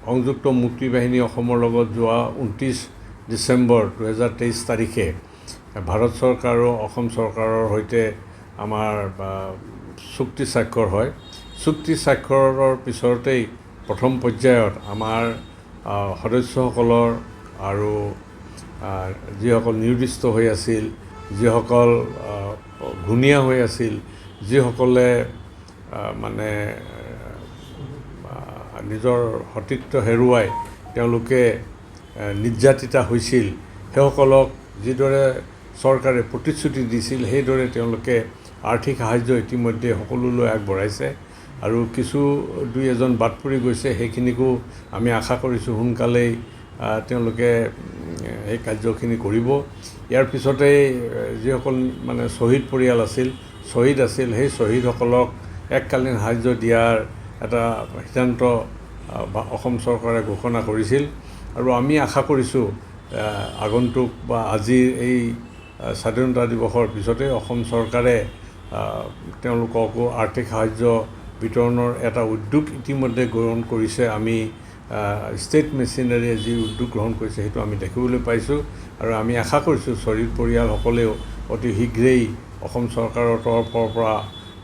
সংযুক্ত মুক্তি বাহিনী অসমৰ লগত যোৱা 29 ডিচেম্বৰ 2023 তাৰিখে ভাৰত চৰকাৰ আৰু অসম চৰকাৰৰ সৈতে আমাৰ চুক্তি স্বাক্ষৰ হয়। চুক্তি স্বাক্ষৰৰ পিছতেই প্ৰথম পৰ্যায়ত আমাৰ সদস্যসকলৰ আৰু যিসকল নিৰ্দিষ্ট হৈ আছিল, যিসকল ঘূণীয়া হৈ আছিল, যিসকলে মানে নিজৰ সতীত্ব হেৰুৱাই তেওঁলোকে নিৰ্যাতিতা হৈছিল, সেইসকলক যিদৰে চৰকাৰে প্ৰতিশ্ৰুতি দিছিল সেইদৰে তেওঁলোকে আৰ্থিক সাহায্য ইতিমধ্যে সকলোলৈ আগবঢ়াইছে আৰু কিছু দুই এজন বাদ পৰি গৈছে, সেইখিনিকো আমি আশা কৰিছোঁ সোনকালেই তেওঁলোকে এই কাৰ্যখিনি কৰিব। ইয়াৰ পিছতেই যিসকল মানে শ্বহীদ পৰিয়াল আছিল, শ্বহীদ আছিল, সেই শ্বহীদসকলক এককালীন সাহায্য দিয়াৰ এটা সিদ্ধান্ত অসম চৰকাৰে ঘোষণা কৰিছিল আৰু আমি আশা কৰিছোঁ আগন্তুক বা আজিৰ এই স্বাধীনতা দিৱসৰ পিছতে অসম চৰকাৰে তেওঁলোককো আৰ্থিক সাহায্য বিতৰণৰ এটা উদ্যোগ ইতিমধ্যে গ্ৰহণ কৰিছে। আমি ষ্টেট মেচিনাৰীয়ে যি উদ্যোগ গ্ৰহণ কৰিছে সেইটো আমি দেখিবলৈ পাইছোঁ আৰু আমি আশা কৰিছোঁ শ্বহীদ পৰিয়ালসকলেও অতি শীঘ্ৰেই অসম চৰকাৰৰ তৰফৰ পৰা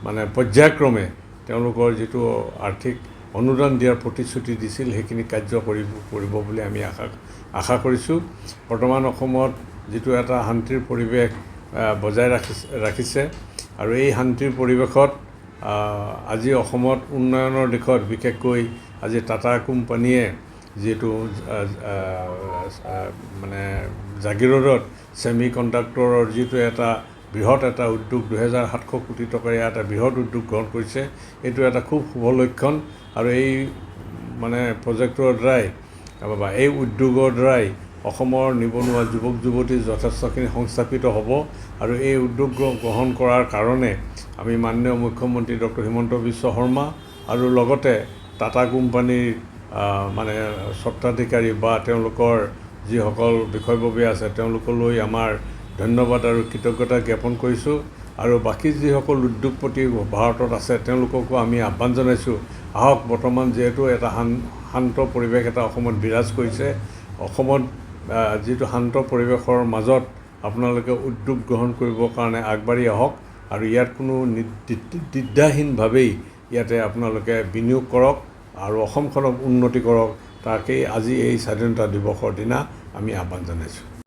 মানে পৰ্যায়ক্ৰমে তেওঁলোকৰ যিটো আৰ্থিক অনুদান দিয়াৰ প্ৰতিশ্ৰুতি দিছিল সেইখিনি কাৰ্য কৰিব বুলি আমি আশা কৰিছোঁ। বৰ্তমান অসমত যিটো এটা শান্তিৰ পৰিৱেশ বজাই ৰাখিছে আৰু এই শান্তিৰ পৰিৱেশত আজি অসমত উন্নয়নৰ দিশত বিশেষকৈ আজি টাটা কোম্পানীয়ে যিটো মানে জাগিৰোডত ছেমি কণ্ডাক্টৰৰ যিটো এটা বৃহৎ এটা উদ্যোগ 2700 কোটি টকাৰ এটা বৃহৎ উদ্যোগ গ্ৰহণ কৰিছে, এইটো এটা খুব শুভ লক্ষণ আৰু এই মানে প্ৰজেক্টৰ দ্বাৰাই বা এই উদ্যোগৰ দ্বাৰাই অসমৰ নিবনুৱা যুৱক যুৱতী যথেষ্টখিনি সংস্থাপিত হ'ব আৰু এই উদ্যোগ গ্ৰহণ কৰাৰ কাৰণে আমি মাননীয় মুখ্যমন্ত্ৰী ডক্টৰ হিমন্ত বিশ্ব শৰ্মা আৰু লগতে টাটা কোম্পানীৰ মানে স্বত্বাধিকাৰী বা তেওঁলোকৰ যিসকল বিষয়ববীয়া আছে তেওঁলোকলৈ আমাৰ ধন্যবাদ আৰু কৃতজ্ঞতা জ্ঞাপন কৰিছোঁ আৰু বাকী যিসকল উদ্যোগপতি ভাৰতত আছে তেওঁলোককো আমি আহ্বান জনাইছোঁ, আহক বৰ্তমান যিহেতু এটা শান্ত পৰিৱেশ এটা অসমত বিৰাজ কৰিছে, অসমত যিটো শান্ত পৰিৱেশৰ মাজত আপোনালোকে উদ্যোগ গ্ৰহণ কৰিবৰ কাৰণে আগবাঢ়ি আহক আৰু ইয়াত কোনো দ্বিধাহীনভাৱেই ইয়াতে আপোনালোকে বিনিয়োগ কৰক আৰু অসমখনক উন্নতি কৰক, তাকেই আজি এই স্বাধীনতা দিৱসৰ দিনা আমি আহ্বান জনাইছোঁ।